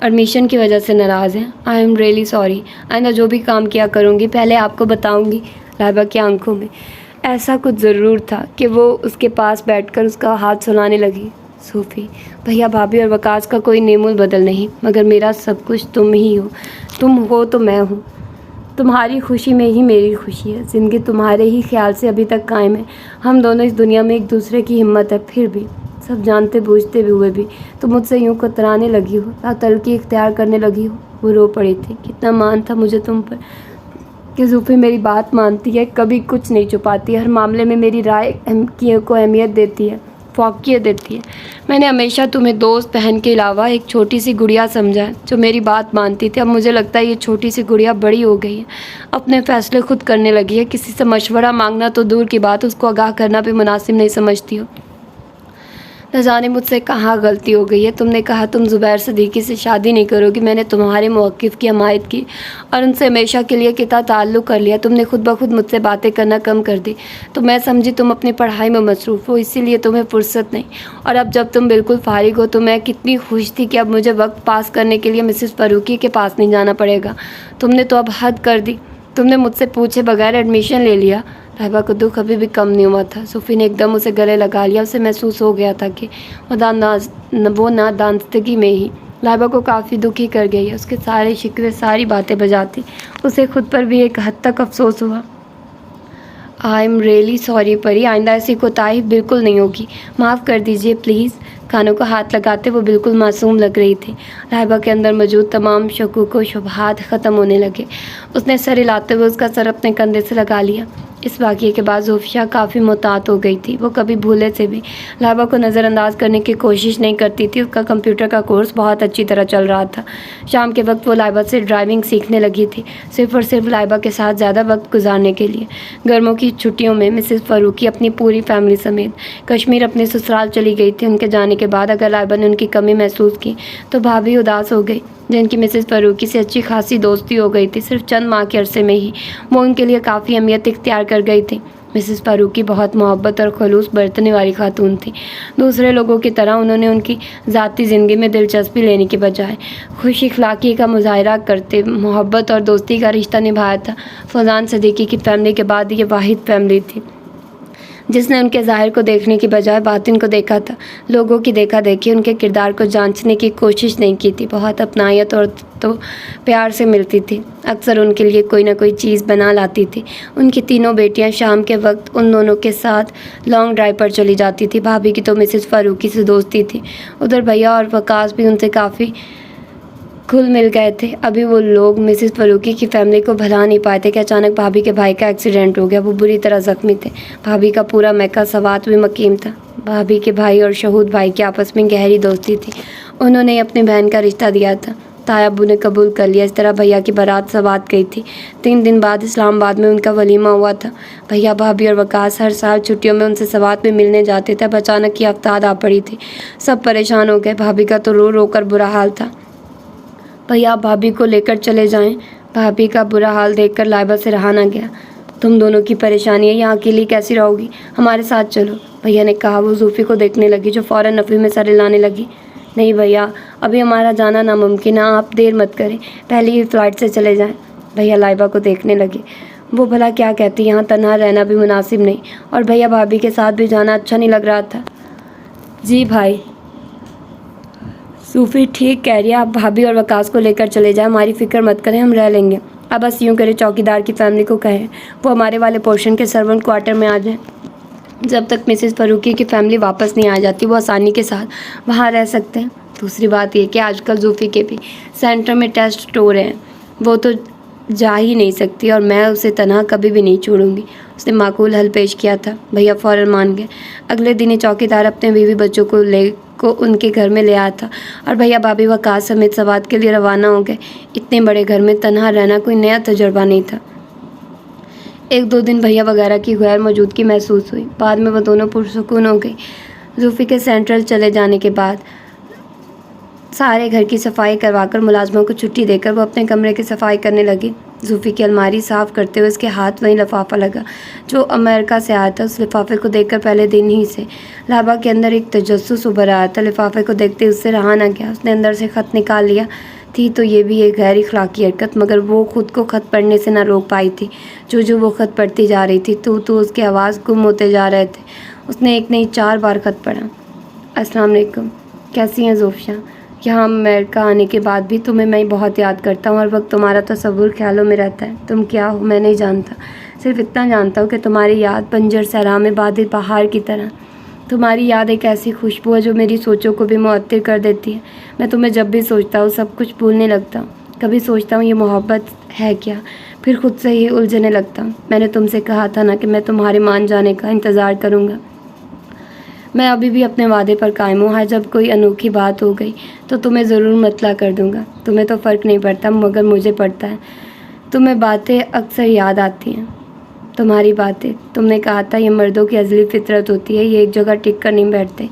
ایڈمیشن کی وجہ سے ناراض ہیں. I am really sorry. آئندہ جو بھی کام کیا کروں گی پہلے آپ کو بتاؤں گی. لائبہ کی آنکھوں میں ایسا کچھ ضرور تھا کہ وہ اس کے پاس بیٹھ کر اس کا ہاتھ سلانے لگی. صوفی: بھیا بھابھی اور وقاص کا کوئی نیم البدل نہیں، مگر میرا سب کچھ تم ہی ہو. تم ہو تو میں ہوں. تمہاری خوشی میں ہی میری خوشی ہے. زندگی تمہارے ہی خیال سے ابھی تک قائم ہے. ہم دونوں اس دنیا میں ایک دوسرے کی ہمت ہے. پھر بھی سب جانتے بوجھتے ہوئے بھی تم مجھ سے یوں کترانے لگی ہو، تلخی اختیار کرنے لگی ہو. وہ رو پڑی تھی. کتنا مان تھا مجھے تم پر کہ صوفی میری بات مانتی ہے، کبھی کچھ نہیں چھپاتی، ہر معاملے میں میری رائے کو اہمیت دیتی ہے، فوقیت دیتی ہے. میں نے ہمیشہ تمہیں دوست بہن کے علاوہ ایک چھوٹی سی گڑیا سمجھا ہے جو میری بات مانتی تھی. اب مجھے لگتا ہے یہ چھوٹی سی گڑیا بڑی ہو گئی ہے، اپنے فیصلے خود کرنے لگی ہے. کسی سے مشورہ مانگنا تو دور کی بات، اس کو آگاہ کرنا بھی مناسب نہیں سمجھتی ہو. نہ جانے مجھ سے کہاں غلطی ہو گئی ہے. تم نے کہا تم زبیر صدیقی سے شادی نہیں کرو گی. میں نے تمہارے موقف کی حمایت کی اور ان سے ہمیشہ کے لیے قطع تعلق کر لیا. تم نے خود بخود مجھ سے باتیں کرنا کم کر دی تو میں سمجھی تم اپنی پڑھائی میں مصروف ہو، اسی لیے تمہیں فرصت نہیں. اور اب جب تم بالکل فارغ ہو تو میں کتنی خوش تھی کہ اب مجھے وقت پاس کرنے کے لیے مسز فاروقی کے پاس نہیں جانا پڑے گا. تم نے تو اب حد کر دی. تم نے مجھ سے پوچھے بغیر ایڈمیشن لے لیا. لائبہ کو دکھ ابھی بھی کم نہیں ہوا تھا. صوفی نے ایک دم اسے گلے لگا لیا. اسے محسوس ہو گیا تھا کہ وہ نادانستگی میں ہی لائبہ کو کافی دکھی کر گئی ہے. اس کے سارے شکوے، ساری باتیں بجاتی اسے خود پر بھی ایک حد تک افسوس ہوا. آئی ایم ریئلی سوری پری، آئندہ ایسی کوتاہی بالکل نہیں ہوگی. معاف کر دیجیے پلیز. کانوں کو ہاتھ لگاتے وہ بالکل معصوم لگ رہی تھی. لائبہ کے اندر موجود تمام شکوک و شبہات ختم ہونے لگے. اس نے سر ہلاتے ہوئے اس کا سر اپنے کندھے سے لگا لیا. اس واقعے کے بعد زوفیہ کافی محتاط ہو گئی تھی. وہ کبھی بھولے سے بھی لائبہ کو نظر انداز کرنے کی کوشش نہیں کرتی تھی. اس کا کمپیوٹر کا کورس بہت اچھی طرح چل رہا تھا. شام کے وقت وہ لائبہ سے ڈرائیونگ سیکھنے لگی تھی، صرف اور صرف لائبہ کے ساتھ زیادہ وقت گزارنے کے لیے. گرمیوں کی چھٹیوں میں مسز فاروقی اپنی پوری فیملی سمیت کشمیر اپنے سسرال چلی گئی تھی. ان کے جانے کے بعد اگر لائبہ نے ان کی کمی محسوس کی تو بھابھی اداس ہو گئی. جن کی مسز فاروقی سے اچھی خاصی دوستی ہو گئی تھی، صرف چند ماہ کے عرصے میں ہی وہ ان کے لیے کافی اہمیت اختیار کر گئی تھی. مسز فاروقی بہت محبت اور خلوص برتنے والی خاتون تھی. دوسرے لوگوں کی طرح انہوں نے ان کی ذاتی زندگی میں دلچسپی لینے کے بجائے خوش اخلاقی کا مظاہرہ کرتے محبت اور دوستی کا رشتہ نبھایا تھا. فوزان صدیقی کی فیملی کے بعد یہ واحد فیملی تھی جس نے ان کے ظاہر کو دیکھنے کی بجائے باطن کو دیکھا تھا. لوگوں کی دیکھا دیکھی ان کے کردار کو جانچنے کی کوشش نہیں کی تھی. بہت اپنائیت اور تو پیار سے ملتی تھی. اکثر ان کے لیے کوئی نہ کوئی چیز بنا لاتی تھی. ان کی تینوں بیٹیاں شام کے وقت ان دونوں کے ساتھ لانگ ڈرائیو پر چلی جاتی تھی. بھابھی کی تو مسز فاروقی سے دوستی تھی. ادھر بھیا اور وقاص بھی ان سے کافی گھل مل گئے تھے. ابھی وہ لوگ مسز فاروقی کی فیملی کو بھلا نہیں پائے تھے کہ اچانک بھابھی کے بھائی کا ایکسیڈنٹ ہو گیا. وہ بری طرح زخمی تھے. بھابھی کا پورا میکا سوات بھی مقیم تھا. بھابھی کے بھائی اور شہود بھائی کی آپس میں گہری دوستی تھی. انہوں نے اپنی بہن کا رشتہ دیا تھا. تایا ابو نے قبول کر لیا. اس طرح بھیا کی بارات سوات گئی تھی. 3 دن بعد اسلام آباد میں ان کا ولیمہ ہوا تھا. بھیا بھابھی اور وقاص ہر سال چھٹیوں میں ان سے سوات میں ملنے جاتے تھے. اب اچانک یہ آفتاب آ پڑی تھی. سب پریشان ہو گئے. بھابھی کا تو رو رو کر برا حال تھا. بھیا آپ بھابھی کو لے کر چلے جائیں. بھابھی کا برا حال دیکھ کر لائبہ سے رہا نہ گیا. تم دونوں کی پریشانی ہے، یہاں اکیلی کیسی رہو گی؟ ہمارے ساتھ چلو، بھیا نے کہا. وہ زوفی کو دیکھنے لگی جو فوراً نفی میں سر ہلانے لگی. نہیں بھیا، ابھی ہمارا جانا ناممکن ہے. آپ دیر مت کریں، پہلی ہی فلائٹ سے چلے جائیں. بھیا لائبہ کو دیکھنے لگے. وہ بھلا کیا کہتی، یہاں تنہا رہنا بھی مناسب نہیں، اور بھیا بھابھی کے ساتھ بھی جانا اچھا نہیں لگ رہا تھا. جی بھائی، صوفی ٹھیک کہہ رہی ہے. آپ بھابھی اور وقاص کو لے کر چلے جائیں، ہماری فکر مت کریں، ہم رہ لیں گے. اب بس یوں کرے چوکیدار کی فیملی کو کہیں وہ ہمارے والے پورشن کے سرونٹ کوارٹر میں آ جائیں. جب تک مسز فاروقی کی فیملی واپس نہیں آ جاتی وہ آسانی کے ساتھ وہاں رہ سکتے ہیں. دوسری بات یہ کہ آج کل زوفی کے بھی سینٹر میں ٹیسٹ ہو رہے ہیں. وہ تو جا ہی نہیں سکتی اور میں اسے تنہا کبھی بھی نہیں چھوڑوں گی. اس نے معقول حل پیش کیا تھا. بھیا فوراً مان گئے. اگلے دن ہی چوکیدار اپنے بیوی بچوں کو ان کے گھر میں لے آیا تھا اور بھیا بھابھی وقاص سمیت سوات کے لیے روانہ ہو گئے. اتنے بڑے گھر میں تنہا رہنا کوئی نیا تجربہ نہیں تھا. 1-2 دن بھیا وغیرہ کی غیر موجودگی محسوس ہوئی. بعد میں وہ دونوں پرسکون ہو گئی. زوفی کے سینٹرل چلے جانے کے بعد سارے گھر کی صفائی کروا کر ملازموں کو چھٹی دے کر وہ اپنے کمرے کی صفائی کرنے لگی. زوفی کی الماری صاف کرتے ہوئے اس کے ہاتھ وہیں لفافہ لگا جو امریکہ سے آیا تھا۔ اس لفافے کو دیکھ کر پہلے دن ہی سے لائبہ کے اندر ایک تجسس ابھر آیا تھا۔ لفافے کو دیکھتے اس سے رہا نہ گیا، اس نے اندر سے خط نکال لیا تھی تو یہ بھی ایک غیر اخلاقی حرکت، مگر وہ خود کو خط پڑھنے سے نہ روک پائی تھی۔ جو وہ خط پڑھتی جا رہی تھی تو اس کے آواز گم ہوتے جا رہے تھے۔ اس نے ایک نہیں 4 بار خط پڑھا۔ السلام علیکم، کیسی ہیں زوفیا؟ یہاں امریکہ آنے کے بعد بھی تمہیں میں بہت یاد کرتا ہوں، ہر وقت تمہارا تصور خیالوں میں رہتا ہے۔ تم کیا ہو میں نہیں جانتا، صرف اتنا جانتا ہوں کہ تمہاری یاد بنجر صحرا میں بادل پہاڑ کی طرح۔ تمہاری یاد ایک ایسی خوشبو ہے جو میری سوچوں کو بھی معطر کر دیتی ہے۔ میں تمہیں جب بھی سوچتا ہوں سب کچھ بھولنے لگتا ہوں۔ کبھی سوچتا ہوں یہ محبت ہے کیا، پھر خود سے ہی الجھنے لگتا ہوں۔ میں نے تم سے کہا تھا نا کہ میں تمہارے مان جانے کا انتظار کروں گا۔ میں ابھی بھی اپنے وعدے پر قائم ہوں۔ جب کوئی انوکھی بات ہو گئی تو تمہیں ضرور مطلع کر دوں گا۔ تمہیں تو فرق نہیں پڑتا مگر مجھے پڑتا ہے۔ تمہیں باتیں اکثر یاد آتی ہیں، تمہاری باتیں۔ تم نے کہا تھا یہ مردوں کی ازلی فطرت ہوتی ہے، یہ ایک جگہ ٹک کر نہیں بیٹھتے،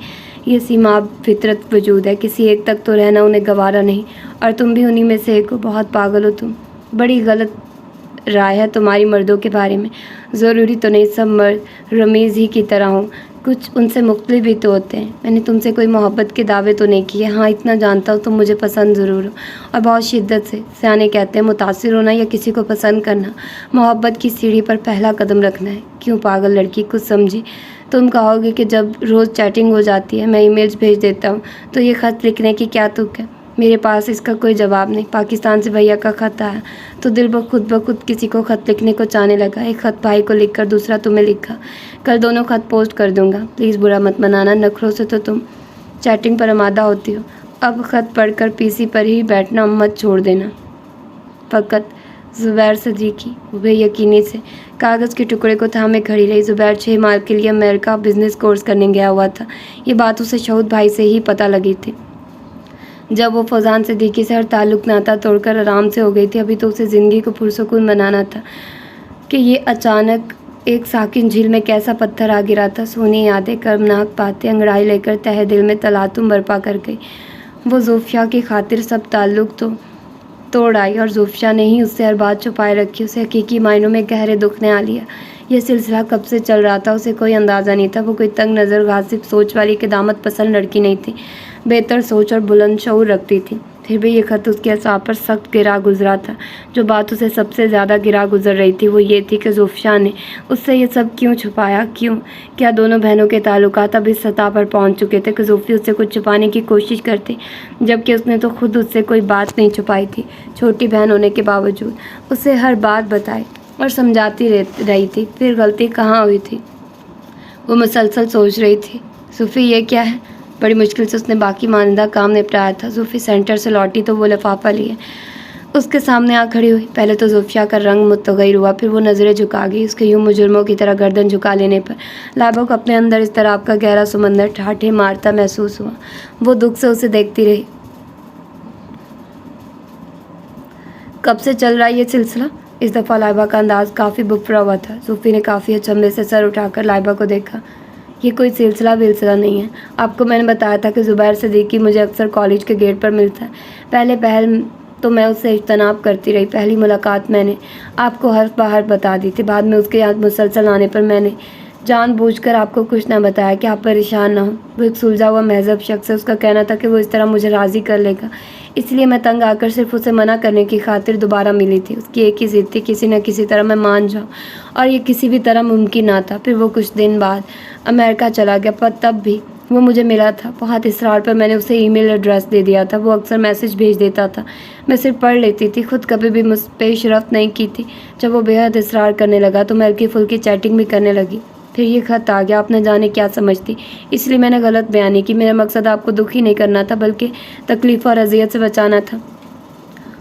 یہ سیماب فطرت وجود ہے، کسی ایک تک تو رہنا انہیں گوارا نہیں، اور تم بھی انہی میں سے ایک ہو۔ بہت پاگل ہو تم، بڑی غلط رائے ہے تمہاری مردوں کے بارے میں۔ ضروری تو نہیں سب مرد رمیز ہی کی طرح ہوں، کچھ ان سے مختلف بھی تو ہوتے ہیں۔ میں نے تم سے کوئی محبت کے دعوے تو نہیں کیے، ہاں اتنا جانتا ہوں تم مجھے پسند ضرور ہو، اور بہت شدت سے۔ سیانے کہتے ہیں متاثر ہونا یا کسی کو پسند کرنا محبت کی سیڑھی پر پہلا قدم رکھنا ہے۔ کیوں پاگل لڑکی، کچھ سمجھی؟ تم کہو گے کہ جب روز چیٹنگ ہو جاتی ہے، میں ای میلز بھیج دیتا ہوں، تو یہ خط لکھنے کی کیا تک ہے؟ میرے پاس اس کا کوئی جواب نہیں۔ پاکستان سے بھیا کا خط آیا تو دل بخود کسی کو خط لکھنے کو چاہنے لگا۔ ایک خط بھائی کو لکھ کر دوسرا تمہیں لکھا۔ کل دونوں خط پوسٹ کر دوں گا، پلیز برا مت منانا، نخروں سے تو تم چیٹنگ پر آمادہ ہوتی ہو۔ اب خط پڑھ کر پی سی پر ہی بیٹھنا مت چھوڑ دینا۔ فقط زبیر صدیقی بے یقینی سے کاغذ کے ٹکڑے کو تھامے کھڑی رہی۔ زبیر 6 ماہ کے لیے امریکہ بزنس کورس کرنے گیا ہوا تھا، یہ بات اسے شہود بھائی سے ہی پتہ لگی تھی جب وہ فوزان صدیقی سے ہر تعلق ناتا توڑ کر آرام سے ہو گئی تھی۔ ابھی تو اسے زندگی کو پرسکون بنانا تھا کہ یہ اچانک ایک ساکن جھیل میں کیسا پتھر آ گرا تھا۔ سونی یادیں، کرمناک باتیں انگڑائی لے کر تہہ دل میں تلاطم برپا کر گئی۔ وہ زوفیا کی خاطر سب تعلق تو توڑ آئی، اور زوفیا نے ہی اس سے ہر بات چھپائے رکھی۔ اسے حقیقی معنوں میں گہرے دکھ نے آ لیا۔ یہ سلسلہ کب سے چل رہا تھا اسے کوئی اندازہ نہیں تھا۔ وہ کوئی تنگ نظر غاصب سوچ والی قدامت پسند لڑکی نہیں تھی، بہتر سوچ اور بلند شعور رکھتی تھی۔ پھر بھی یہ خط اس کے اعصاب پر سخت گرا گزرا تھا۔ جو بات اسے سب سے زیادہ گرا گزر رہی تھی وہ یہ تھی کہ زوفیا نے اس سے یہ سب کیوں چھپایا؟ کیوں؟ کیا دونوں بہنوں کے تعلقات اب اس سطح پر پہنچ چکے تھے کہ زوفی اس سے کچھ چھپانے کی کوشش کرتی، جبکہ اس نے تو خود اس سے کوئی بات نہیں چھپائی تھی، چھوٹی بہن ہونے کے باوجود اسے ہر بات بتائی اور سمجھاتی رہی تھی۔ پھر غلطی کہاں ہوئی تھی؟ وہ مسلسل سوچ رہی تھی۔ زوفی یہ کیا ہے؟ بڑی مشکل سے اس نے باقی ماندہ کام نپٹایا تھا۔ زوفی سینٹر سے لوٹی تو وہ لفافہ لیے اس کے سامنے آ کھڑی ہوئی۔ پہلے تو زوفیا کا رنگ متغیر ہوا، پھر وہ نظریں جھکا گئی۔ اس کے یوں مجرموں کی طرح گردن جھکا لینے پر لائبہ کو اپنے اندر اضطراب کا گہرا سمندر ٹھاٹھے مارتا محسوس ہوا۔ وہ دکھ سے اسے دیکھتی رہی۔ کب سے چل رہا ہے یہ سلسلہ؟ اس دفعہ لائبہ کا انداز کافی بپھرا ہوا تھا۔ زوفی نے کافی اچنبھے سے سر اٹھا کر لائبہ کو دیکھا۔ یہ کوئی سلسلہ نہیں ہے۔ آپ کو میں نے بتایا تھا کہ زبیر صدیقی مجھے اکثر کالج کے گیٹ پر ملتا ہے۔ پہلے پہل تو میں اس سے اجتناب کرتی رہی۔ پہلی ملاقات میں نے آپ کو حرف بہ حرف بتا دی تھی، بعد میں اس کے یاد مسلسل آنے پر میں نے جان بوجھ کر آپ کو کچھ نہ بتایا کہ آپ پریشان نہ ہوں۔ وہ ایک سلجھا ہوا مہذب شخص ہے، اس کا کہنا تھا کہ وہ اس طرح مجھے راضی کر لے گا، اس لیے میں تنگ آ کر صرف اسے منع کرنے کی خاطر دوبارہ ملی تھی۔ اس کی ایک ہی ضد تھی، کسی نہ کسی طرح میں مان جاؤں، اور یہ کسی بھی طرح ممکن نہ تھا۔ پھر وہ کچھ دن بعد امریکہ چلا گیا، پر تب بھی وہ مجھے ملا تھا۔ بہت اصرار پر میں نے اسے ای میل ایڈریس دے دیا تھا، وہ اکثر میسج بھیج دیتا تھا، میں صرف پڑھ لیتی تھی، خود کبھی بھی پیش رفت نہیں کی تھی۔ جب وہ بے حد اصرار کرنے لگا تو میں ہلکی پھلکی چیٹنگ بھی کرنے لگی۔ پھر یہ خط آ گیا، آپ نہ جانے کیا سمجھتی، اس لیے میں نے غلط بیانی کی۔ میرا مقصد آپ کو دکھی نہیں کرنا تھا بلکہ تکلیف اور اذیت سے بچانا تھا۔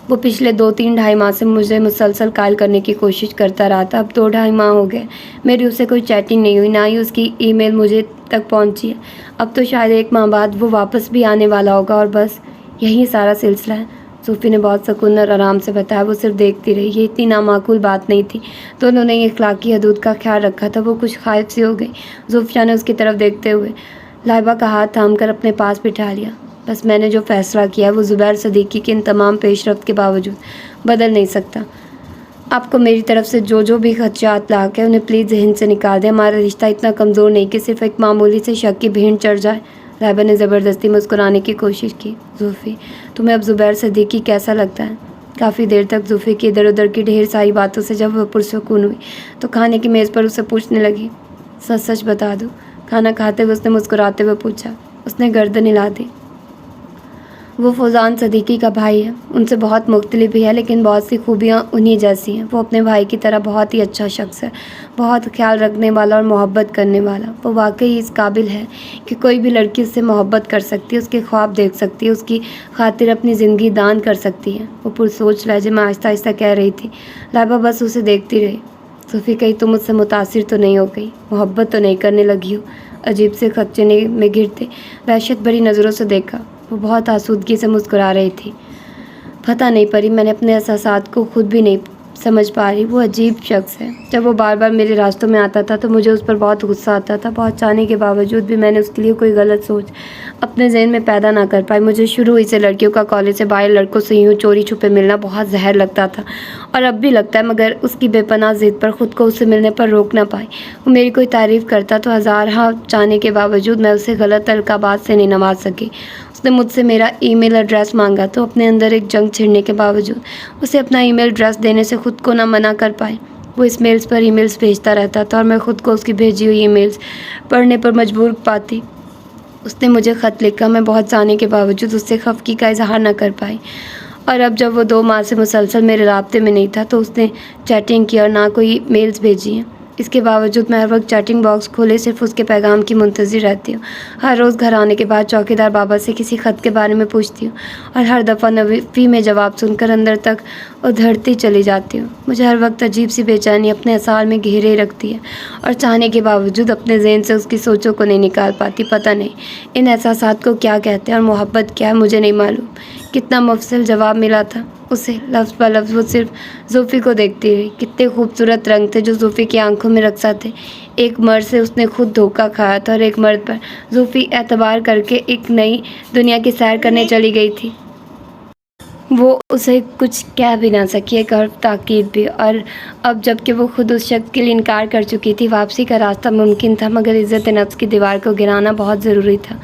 وہ پچھلے 2-3 ماہ سے مجھے مسلسل قائل کرنے کی کوشش کرتا رہا تھا۔ اب 2-2.5 ماہ ہو گئے، میری اس سے کوئی چیٹنگ نہیں ہوئی، نہ ہی اس کی ای میل مجھے تک پہنچی ہے۔ اب تو شاید 1 ماہ بعد وہ واپس بھی آنے والا ہوگا، اور بس یہی سارا سلسلہ ہے۔ صوفی نے بہت سکون اور آرام سے بتایا۔ وہ صرف دیکھتی رہی، یہ اتنی نامعقول بات نہیں تھی، دونوں نے اخلاقی حدود کا خیال رکھا تھا۔ وہ کچھ خائف سی ہو گئی۔ زوفیا نے اس کی طرف دیکھتے ہوئے لائبہ کا ہاتھ تھام کر اپنے پاس بٹھا لیا۔ بس میں نے جو فیصلہ کیا ہے وہ زبیر صدیقی کے ان تمام پیش رفت کے باوجود بدل نہیں سکتا۔ آپ کو میری طرف سے جو بھی خدشات لاحق ہے انہیں پلیز ذہن سے نکال دیں. ہمارا رشتہ اتنا کمزور نہیں کہ صرف ایک معمولی سے شک کی بھینٹ چڑھ جائے. رائبہ نے زبردستی مسکرانے کی کوشش کی. زوفی تمہیں اب زبیر صدیقی کیسا لگتا ہے؟ کافی دیر تک زوفی کی ادھر ادھر کی ڈھیر ساری باتوں سے جب وہ پرسکون ہوئی تو کھانے کی میز پر اسے پوچھنے لگی. سچ سچ بتا دو. کھانا کھاتے ہوئے اس نے مسکراتے ہوئے پوچھا. اس نے گردن ہلا دی. وہ فوزان صدیقی کا بھائی ہے. ان سے بہت مختلف بھی ہے لیکن بہت سی خوبیاں انہی جیسی ہیں. وہ اپنے بھائی کی طرح بہت ہی اچھا شخص ہے, بہت خیال رکھنے والا اور محبت کرنے والا. وہ واقعی اس قابل ہے کہ کوئی بھی لڑکی اس سے محبت کر سکتی ہے, اس کے خواب دیکھ سکتی ہے, اس کی خاطر اپنی زندگی دان کر سکتی ہے. وہ پرسوچ لہجے میں آہستہ آہستہ کہہ رہی تھی. لائبہ بس اسے دیکھتی رہی. صوفی کہیں تم مجھ سے متاثر تو نہیں ہو گئی, محبت تو نہیں کرنے لگی ہو؟ عجیب سے خدشے میں گرتے وحشت بھری نظروں سے دیکھا. وہ بہت آسودگی سے مسکرا رہی تھی. پتہ نہیں پری, میں نے اپنے احساسات کو خود بھی نہیں سمجھ پا رہی. وہ عجیب شخص ہے. جب وہ بار بار میرے راستوں میں آتا تھا تو مجھے اس پر بہت غصہ آتا تھا. بہت چاہنے کے باوجود بھی میں نے اس کے لیے کوئی غلط سوچ اپنے ذہن میں پیدا نہ کر پائی. مجھے شروع ہی سے لڑکیوں کا کالج سے باہر لڑکوں سے یوں چوری چھپے ملنا بہت زہر لگتا تھا, اور اب بھی لگتا ہے, مگر اس کی بے پناہ ضد پر خود کو اس سے ملنے پر روک نہ پائی. وہ میری کوئی تعریف کرتا تو ہزارہا چاہنے کے باوجود میں اسے غلط القابات سے نہیں نواز سکی. اس نے مجھ سے میرا ای میل ایڈریس مانگا تو اپنے اندر ایک جنگ چھڑنے کے باوجود اسے اپنا ای میل ایڈریس دینے سے خود کو نہ منع کر پائی. وہ اس میلز پر ای میلز بھیجتا رہتا تھا اور میں خود کو اس کی بھیجی ہوئی ای میلز پڑھنے پر مجبور پاتی. اس نے مجھے خط لکھا. میں بہت چاہنے کے باوجود اس سے خفگی کا اظہار نہ کر پائی, اور اب جب وہ 2 ماہ سے مسلسل میرے رابطے میں نہیں تھا تو اس نے چیٹنگ کی اور نہ کوئی میلز بھیجی ہیں. اس کے باوجود میں ہر وقت چیٹنگ باکس کھولے صرف اس کے پیغام کی منتظر رہتی ہوں. ہر روز گھر آنے کے بعد چوکیدار بابا سے کسی خط کے بارے میں پوچھتی ہوں, اور ہر دفعہ نفی میں جواب سن کر اندر تک ادھڑتی چلی جاتی ہوں. مجھے ہر وقت عجیب سی بے چینی اپنے اعصاب میں گھیرے رکھتی ہے, اور چاہنے کے باوجود اپنے ذہن سے اس کی سوچوں کو نہیں نکال پاتی. پتہ نہیں ان احساسات کو کیا کہتے ہیں اور محبت کیا ہے, مجھے نہیں معلوم. کتنا مفصل جواب ملا تھا اسے, لفظ بہ لفظ. وہ صرف زوفی کو دیکھتی رہی. کتنے خوبصورت رنگ تھے جو زوفی کی آنکھوں میں رقصہ تھے. ایک مرد سے اس نے خود دھوکہ کھایا تھا, اور ایک مرد پر زوفی اعتبار کر کے ایک نئی دنیا کی سیر کرنے چلی گئی تھی. وہ اسے کچھ کہہ بھی نہ سکی, ایک حرف تاکید بھی. اور اب جب کہ وہ خود اس شخص کے لیے انکار کر چکی تھی, واپسی کا راستہ ممکن تھا, مگر عزت نفس کی دیوار کو گرانا بہت ضروری تھا,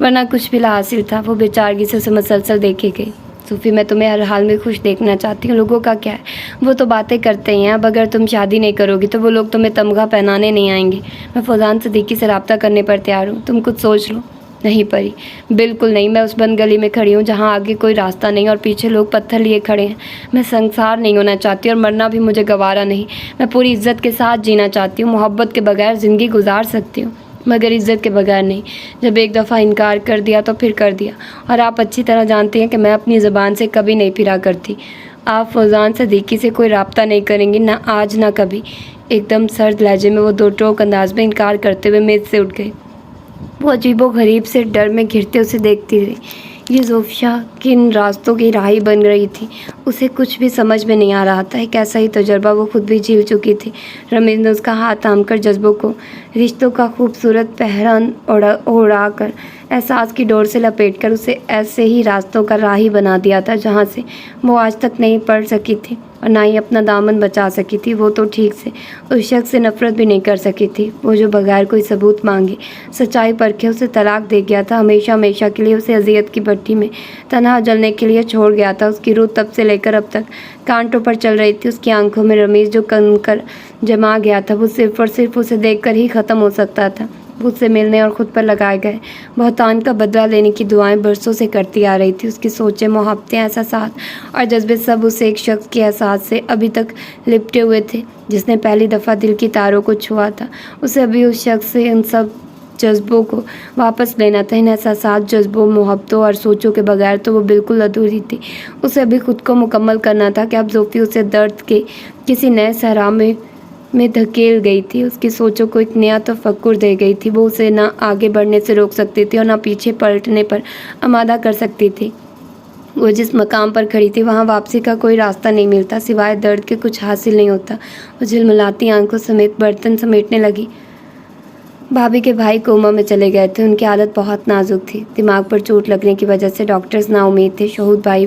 ورنہ کچھ بھی لا حاصل تھا. وہ بے چارگی سے اسے مسلسل دیکھے گئی. صوفی میں تمہیں ہر حال میں خوش دیکھنا چاہتی ہوں. لوگوں کا کیا ہے, وہ تو باتیں کرتے ہیں. اب اگر تم شادی نہیں کرو گی تو وہ لوگ تمہیں تمغہ پہنانے نہیں آئیں گے. میں فوزان صدیقی سے رابطہ کرنے پر تیار ہوں, تم کچھ سوچ لو. نہیں پری, بالکل نہیں. میں اس بند گلی میں کھڑی ہوں جہاں آگے کوئی راستہ نہیں اور پیچھے لوگ پتھر لیے کھڑے ہیں. میں سنسار نہیں ہونا چاہتی اور مرنا بھی مجھے گوارا نہیں. میں پوری عزت کے ساتھ جینا چاہتی ہوں. محبت کے بغیر زندگی گزار سکتی ہوں, مگر عزت کے بغیر نہیں. جب ایک دفعہ انکار کر دیا تو پھر کر دیا, اور آپ اچھی طرح جانتے ہیں کہ میں اپنی زبان سے کبھی نہیں پھرا کرتی. آپ فوزان صدیقی سے کوئی رابطہ نہیں کریں گی, نہ آج نہ کبھی. ایک دم سرد لہجے میں وہ 2 ٹوک انداز میں انکار کرتے ہوئے میز سے اٹھ گئی. وہ عجیب و غریب سے ڈر میں گھرتے اسے دیکھتی رہی. یہ زوفیا کن راستوں کی راہی بن رہی تھی, اسے کچھ بھی سمجھ میں نہیں آ رہا تھا. ایک ایسا ہی تجربہ وہ خود بھی جھیل چکی تھی. رمیز نے اس کا ہاتھ تھام کر جذبوں کو رشتوں کا خوبصورت پہرن اڑا کر احساس کی ڈور سے لپیٹ کر اسے ایسے ہی راستوں کا راہی بنا دیا تھا جہاں سے وہ آج تک نہیں پڑ سکی تھی اور نہ ہی اپنا دامن بچا سکی تھی. وہ تو ٹھیک سے اس شخص سے نفرت بھی نہیں کر سکی تھی, وہ جو بغیر کوئی ثبوت مانگے سچائی پرکھے اسے طلاق دے گیا تھا. ہمیشہ ہمیشہ کے لیے اسے اذیت کی بھٹی میں تنہا جلنے کے لیے چھوڑ گیا تھا. اس کی روح تب سے لے کر اب تک کانٹوں پر چل رہی تھی. اس کی آنکھوں میں رمیز جو کنکر جما گیا تھا وہ صرف اور صرف اسے دیکھ کر ہی ختم ہو سکتا تھا. خود سے ملنے اور خود پر لگائے گئے بہتان کا بدلہ لینے کی دعائیں برسوں سے کرتی آ رہی تھی. اس کی سوچیں, محبتیں, احساسات اور جذبے سب اسے ایک شخص کے احساس سے ابھی تک لپٹے ہوئے تھے جس نے پہلی دفعہ دل کی تاروں کو چھوا تھا. اسے ابھی اس شخص سے ان سب جذبوں کو واپس لینا تھا. ان احساسات, جذبوں, محبتوں اور سوچوں کے بغیر تو وہ بالکل ادھوری تھی. اسے ابھی خود کو مکمل کرنا تھا کہ اب زوفی اسے درد کے کسی نئے صحرا میں دھکیل گئی تھی. اس کی سوچوں کو ایک نیا تفکر دے گئی تھی. وہ اسے نہ آگے بڑھنے سے روک سکتی تھی اور نہ پیچھے پلٹنے پر آمادہ کر سکتی تھی. وہ جس مقام پر کھڑی تھی وہاں واپسی کا کوئی راستہ نہیں ملتا, سوائے درد کے کچھ حاصل نہیں ہوتا. وہ جھلملاتی آنکھوں سمیت برتن سمیٹنے لگی. بھابھی کے بھائی کوما میں چلے گئے تھے. ان کی حالت بہت نازک تھی. دماغ پر چوٹ لگنے کی وجہ سے ڈاکٹرز نا امید تھے. شہود بھائی